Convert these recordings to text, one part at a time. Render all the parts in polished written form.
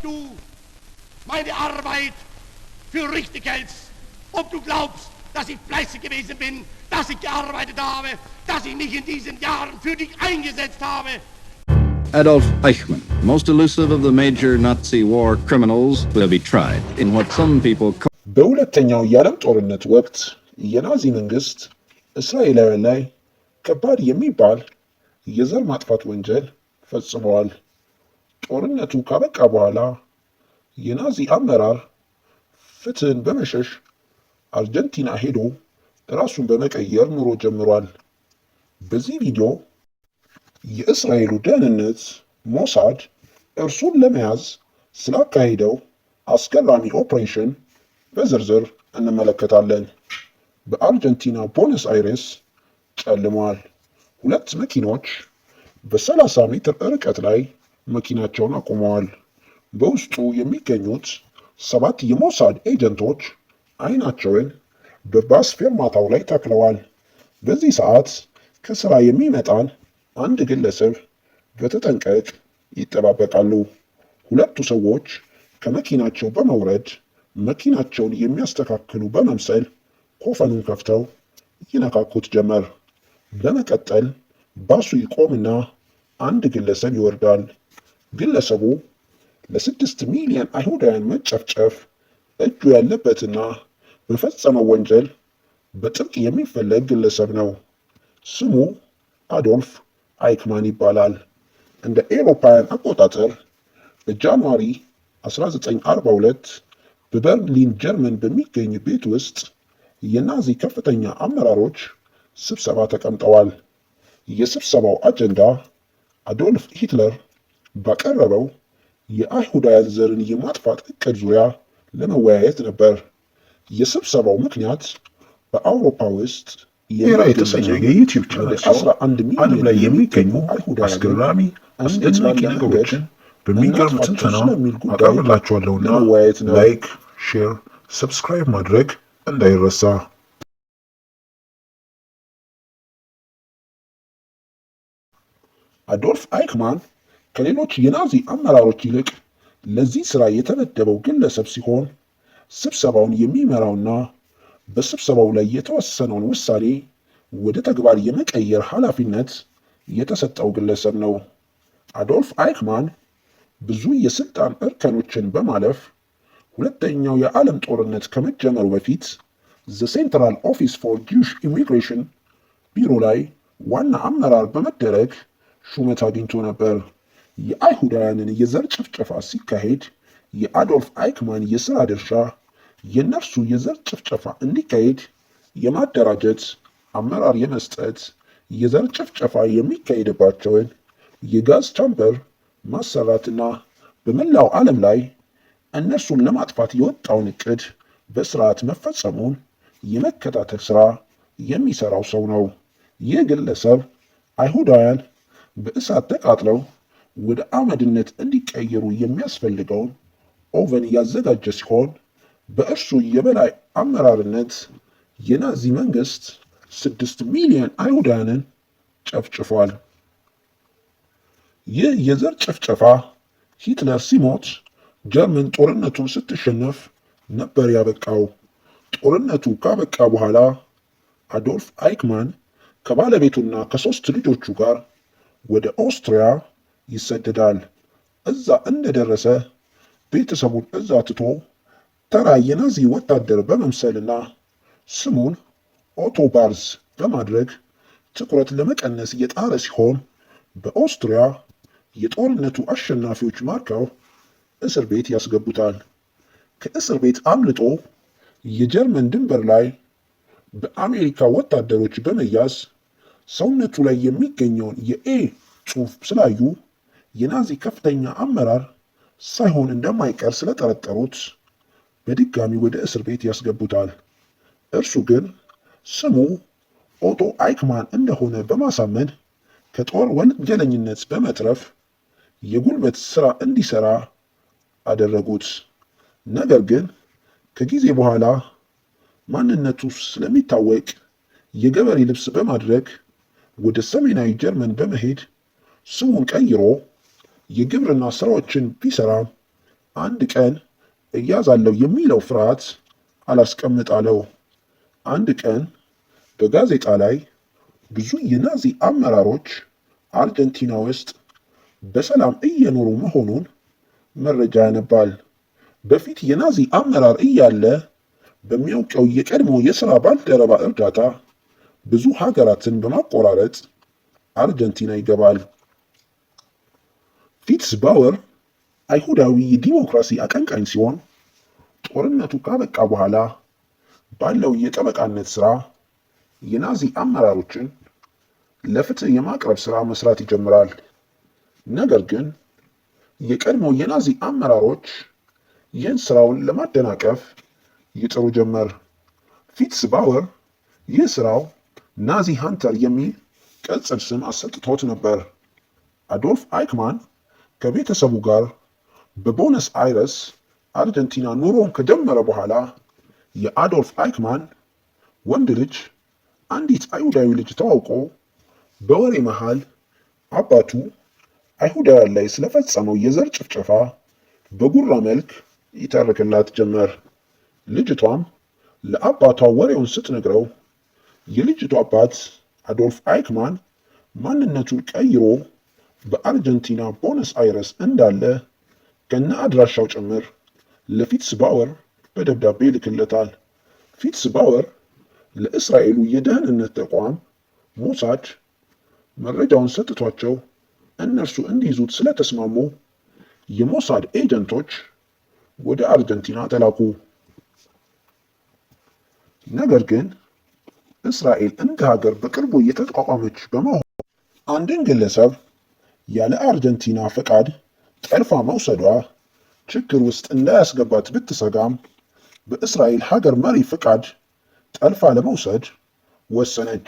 du meine Arbeit für richtig hältst, ob du glaubst, dass ich fleißig gewesen bin, dass ich gearbeitet habe, dass ich mich in diesen Jahren für dich eingesetzt habe. Adolf Eichmann, most elusive of the major Nazi war criminals, will be tried in what some people call በሁለተኛው የዓለም ጦርነት ወቅት የናዚ መንግስት እስራኤላውያን ላይ ከባድ የሚባል የዘር ማጥፋት ወንጀል ፈጽመዋል። ጦርነቱ ካበቃ በኋላ የናዚ አመራር ፍትህን በመሸሽ አርጀንቲና ሄዶ ራሱን በመቀየር ኑሮ ጀምሯል። በዚህ ቪዲዮ የእስራኤሉ ደህንነት ሞሳድ እርሱን ለመያዝ ስላካሄደው አስገራሚ ኦፕሬሽን በዝርዝር እንመለከታለን። በአርጀንቲና ቦነስ አይሬስ ጨልሟል። ሁለት መኪኖች በ30 ሜትር ርቀት ላይ መኪናቸውን አቁመዋል። በውስጡ የሚገኙት 7 የሞሳድ ኤጀንቶች አይናቸውን በባስ ፌርማታው ላይ ተክለዋል። በዚህ ሰዓት ከስራ የሚመጣን አንድ ግለሰብ በተጠንቀቅ ይጠባበቃሉ። ሁለቱ ሰዎች ከመኪናቸው በመውረድ መኪናቸውን የሚያስተካክሉ በመምሰል ኮፈኑን ከፍተው ይነካኩት ጀመር። በመቀጠል ባሱ ይቆምና አንድ ግለሰብ ይወርዳል። ግለሰቡ ለ6 ሚሊዮን አይሁዳውያን መጨፍጨፍ እጁ ያለበትና በፈጸመው ወንጀል በጥብቅ የሚፈለግ ግለሰብ ነው። ስሙ አዶልፍ አይክማን ይባላል። እንደ ኤሮፓውያን አቆጣጠር በጃንዋሪ 1942 በበርሊን ጀርመን በሚገኝ ቤት ውስጥ የናዚ ከፍተኛ አመራሮች ስብሰባ ተቀምጠዋል። የስብሰባው አጀንዳ አዶልፍ ሂትለር ባቀረበው የአይሁዳውያን ዘርን የማጥፋት እቅድ ዙሪያ ለመወያየት ነበር። የስብሰባው ምክንያት በአውሮፓ ውስጥ ሄራ የተሰኘ የዩቲዩብ ቻናል ዓለም ላይ የሚገኙ አስገራሚ አስደናቂ ነገሮችን በሚገርም ትንተና አቀርብላችኋለሁና ላይክ፣ ሼር፣ ሰብስክራይብ ማድረግ እንዳይረሳ። አዶልፍ አይክማን ከሌሎች የናዚ አመራሮች ይልቅ ለዚህ ሥራ የተመደበው ግለሰብ ሲሆን ስብሰባውን የሚመራውና በስብሰባው ላይ የተወሰነውን ውሳኔ ወደ ተግባር የመቀየር ኃላፊነት የተሰጠው ግለሰብ ነው። አዶልፍ አይክማን ብዙ የስልጣን እርከኖችን በማለፍ ሁለተኛው የዓለም ጦርነት ከመጀመሩ በፊት ዘ ሴንትራል ኦፊስ ፎር ጂውሽ ኢሚግሬሽን ቢሮ ላይ ዋና አመራር በመደረግ ሹመት አግኝቶ ነበር። የአይሁዳውያንን የዘር ጭፍጨፋ ሲካሄድ የአዶልፍ አይክማን የሥራ ድርሻ የነርሱ የዘር ጭፍጨፋ እንዲካሄድ የማደራጀት፣ አመራር የመስጠት፣ የዘር ጭፍጨፋ የሚካሄድባቸውን የጋዝ ቻምበር ማሰራትና በመላው ዓለም ላይ እነርሱን ለማጥፋት የወጣውን እቅድ በስርዓት መፈጸሙን የመከታተል ሥራ የሚሰራው ሰው ነው። ይህ ግለሰብ አይሁዳውያን በእሳት ተቃጥለው ወደ አመድነት እንዲቀየሩ የሚያስፈልገውን ኦቨን ያዘጋጀ ሲሆን በእርሱ የበላይ አመራርነት የናዚ መንግስት 6 ሚሊዮን አይሁዳውያንን ጨፍጭፏል። ይህ የዘር ጭፍጨፋ ሂትለር ሲሞት ጀርመን ጦርነቱን ስትሸነፍ ነበር ያበቃው። ጦርነቱ ካበቃ በኋላ አዶልፍ አይክማን ከባለቤቱና ከ3 ልጆቹ ጋር ወደ ኦስትሪያ ይሰደዳል። እዛ እንደደረሰ ቤተሰቡን እዛ ትቶ ተራ የናዚ ወታደር በመምሰልና ስሙን ኦቶ ባርዝ በማድረግ ትኩረት ለመቀነስ የጣረ ሲሆን በኦስትሪያ የጦርነቱ አሸናፊዎች ማርከው እስር ቤት ያስገቡታል። ከእስር ቤት አምልጦ የጀርመን ድንበር ላይ በአሜሪካ ወታደሮች በመያዝ ሰውነቱ ላይ የሚገኘውን የኤ ጽሑፍ ስላዩ የናዚ ከፍተኛ አመራር ሳይሆን እንደማይቀር ስለጠረጠሩት በድጋሚ ወደ እስር ቤት ያስገቡታል። እርሱ ግን ስሙ ኦቶ አይክማን እንደሆነ በማሳመን ከጦር ወንጀለኝነት በመትረፍ የጉልበት ሥራ እንዲሰራ አደረጉት። ነገር ግን ከጊዜ በኋላ ማንነቱ ስለሚታወቅ የገበሬ ልብስ በማድረግ ወደ ሰሜናዊ ጀርመን በመሄድ ስሙን ቀይሮ የግብርና ስራዎችን ቢሰራም አንድ ቀን እያዛለሁ የሚለው ፍርሃት አላስቀምጣለው። አንድ ቀን በጋዜጣ ላይ ብዙ የናዚ አመራሮች አርጀንቲና ውስጥ በሰላም እየኖሩ መሆኑን መረጃ ያነባል። በፊት የናዚ አመራር እያለ በሚያውቀው የቀድሞ የሥራ ባልደረባ እርዳታ ብዙ ሀገራትን በማቆራረጥ አርጀንቲና ይገባል። ፊትስ ባወር አይሁዳዊ የዲሞክራሲ አቀንቃኝ ሲሆን ጦርነቱ ካበቃ በኋላ ባለው የጠበቃነት ሥራ የናዚ አመራሮችን ለፍትህ የማቅረብ ሥራ መስራት ይጀምራል። ነገር ግን የቀድሞ የናዚ አመራሮች ይህን ሥራውን ለማደናቀፍ ይጥሩ ጀመር። ፊትስ ባወር ይህ ሥራው ናዚ ሃንተር የሚል ቅጽል ስም አሰጥቶት ነበር። አዶልፍ አይክማን ከቤተሰቡ ጋር በቦነስ አይረስ አርጀንቲና ኑሮውን ከጀመረ በኋላ የአዶልፍ አይክማን ወንድ ልጅ አንዲት አይሁዳዊ ልጅ ተዋውቆ በወሬ መሃል አባቱ አይሁዳውያን ላይ ስለፈጸመው የዘር ጭፍጨፋ በጉራ መልክ ይተርክላት ጀመር። ልጅቷም ለአባቷ ወሬውን ስትነግረው የልጅቷ አባት አዶልፍ አይክማን ማንነቱን ቀይሮ በአርጀንቲና ቦነስ አይረስ እንዳለ ከነ አድራሻው ጭምር ለፊትስ ባወር በደብዳቤ ይልክለታል። ፊትስ ባወር ለእስራኤሉ የደህንነት ተቋም ሞሳድ መረጃውን ሰጥቷቸው እነርሱ እንዲይዙት ስለተስማሙ የሞሳድ ኤጀንቶች ወደ አርጀንቲና ተላኩ። ነገር ግን እስራኤል እንደ ሀገር በቅርቡ እየተቋቋመች በመሆኑ አንድን ግለሰብ ያለ አርጀንቲና ፈቃድ ጠልፋ መውሰዷ ችግር ውስጥ እንዳያስገባት ብትሰጋም በእስራኤል ሀገር መሪ ፈቃድ ጠልፋ ለመውሰድ ወሰነች።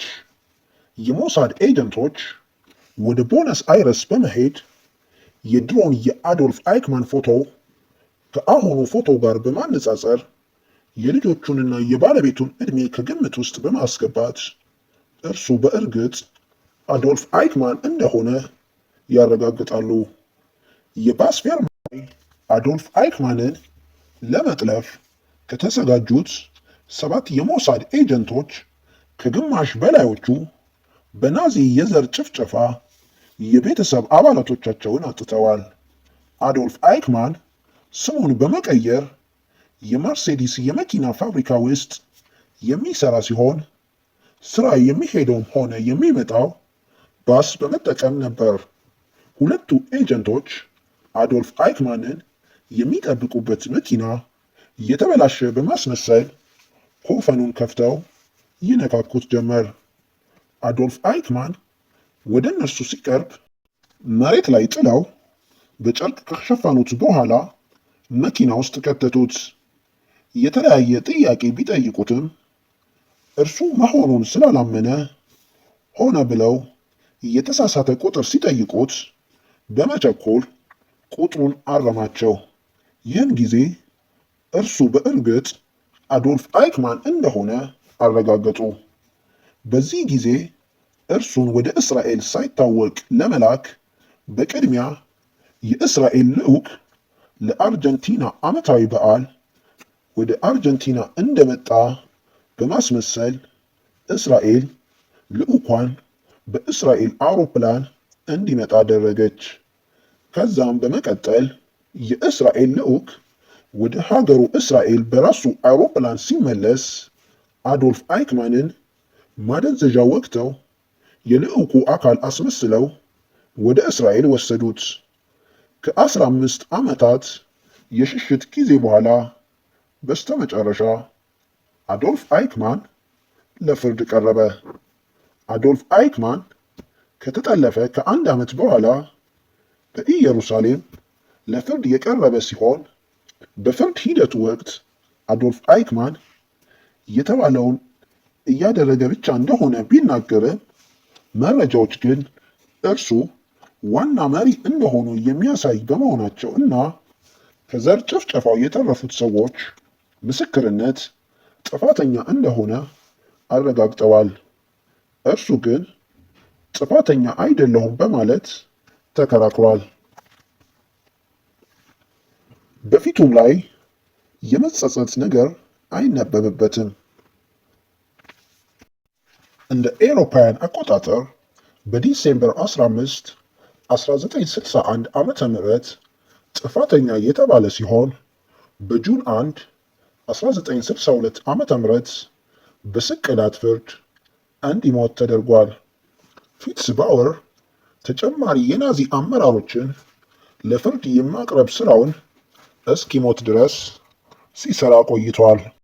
የሞሳድ ኤጀንቶች ወደ ቦነስ አይረስ በመሄድ የድሮን የአዶልፍ አይክማን ፎቶ ከአሁኑ ፎቶ ጋር በማነጻጸር የልጆቹንና የባለቤቱን ዕድሜ ከግምት ውስጥ በማስገባት እርሱ በእርግጥ አዶልፍ አይክማን እንደሆነ ያረጋግጣሉ። የባስፌር መሪ አዶልፍ አይክማንን ለመጥለፍ ከተዘጋጁት 7 የሞሳድ ኤጀንቶች ከግማሽ በላዮቹ በናዚ የዘር ጭፍጨፋ የቤተሰብ አባላቶቻቸውን አጥተዋል። አዶልፍ አይክማን ስሙን በመቀየር የመርሴዲስ የመኪና ፋብሪካ ውስጥ የሚሰራ ሲሆን ስራ የሚሄደውም ሆነ የሚመጣው ባስ በመጠቀም ነበር። ሁለቱ ኤጀንቶች አዶልፍ አይክማንን የሚጠብቁበት መኪና የተበላሸ በማስመሰል ኮፈኑን ከፍተው ይነካኩት ጀመር። አዶልፍ አይክማን ወደ እነርሱ ሲቀርብ መሬት ላይ ጥለው በጨርቅ ከሸፈኑት በኋላ መኪና ውስጥ ከተቱት። የተለያየ ጥያቄ ቢጠይቁትም እርሱ መሆኑን ስላላመነ ሆነ ብለው የተሳሳተ ቁጥር ሲጠይቁት በመቸኮል ቁጥሩን አረማቸው። ይህን ጊዜ እርሱ በእርግጥ አዶልፍ አይክማን እንደሆነ አረጋገጡ። በዚህ ጊዜ እርሱን ወደ እስራኤል ሳይታወቅ ለመላክ በቅድሚያ የእስራኤል ልዑክ ለአርጀንቲና ዓመታዊ በዓል ወደ አርጀንቲና እንደመጣ በማስመሰል እስራኤል ልዑኳን በእስራኤል አውሮፕላን እንዲመጣ አደረገች። ከዛም በመቀጠል የእስራኤል ልዑክ ወደ ሀገሩ እስራኤል በራሱ አውሮፕላን ሲመለስ አዶልፍ አይክማንን ማደንዘዣ ወቅተው የልዑኩ አካል አስመስለው ወደ እስራኤል ወሰዱት። ከ15 ዓመታት የሽሽት ጊዜ በኋላ በስተመጨረሻ አዶልፍ አይክማን ለፍርድ ቀረበ። አዶልፍ አይክማን ከተጠለፈ ከ1 ዓመት በኋላ በኢየሩሳሌም ለፍርድ የቀረበ ሲሆን በፍርድ ሂደቱ ወቅት አዶልፍ አይክማን የተባለውን እያደረገ ብቻ እንደሆነ ቢናገርም መረጃዎች ግን እርሱ ዋና መሪ እንደሆኑ የሚያሳይ በመሆናቸው እና ከዘር ጭፍጨፋው የተረፉት ሰዎች ምስክርነት ጥፋተኛ እንደሆነ አረጋግጠዋል። እርሱ ግን ጥፋተኛ አይደለሁም በማለት ተከራክሯል። በፊቱም ላይ የመጸጸት ነገር አይነበብበትም። እንደ ኤሮፓውያን አቆጣጠር በዲሴምበር 15 1961 ዓመተ ምህረት ጥፋተኛ የተባለ ሲሆን በጁን 1 1962 ዓመተ ምህረት በስቅላት ፍርድ እንዲሞት ተደርጓል። ፊትስ ባውር ተጨማሪ የናዚ አመራሮችን ለፍርድ የማቅረብ ስራውን እስኪሞት ድረስ ሲሰራ ቆይቷል።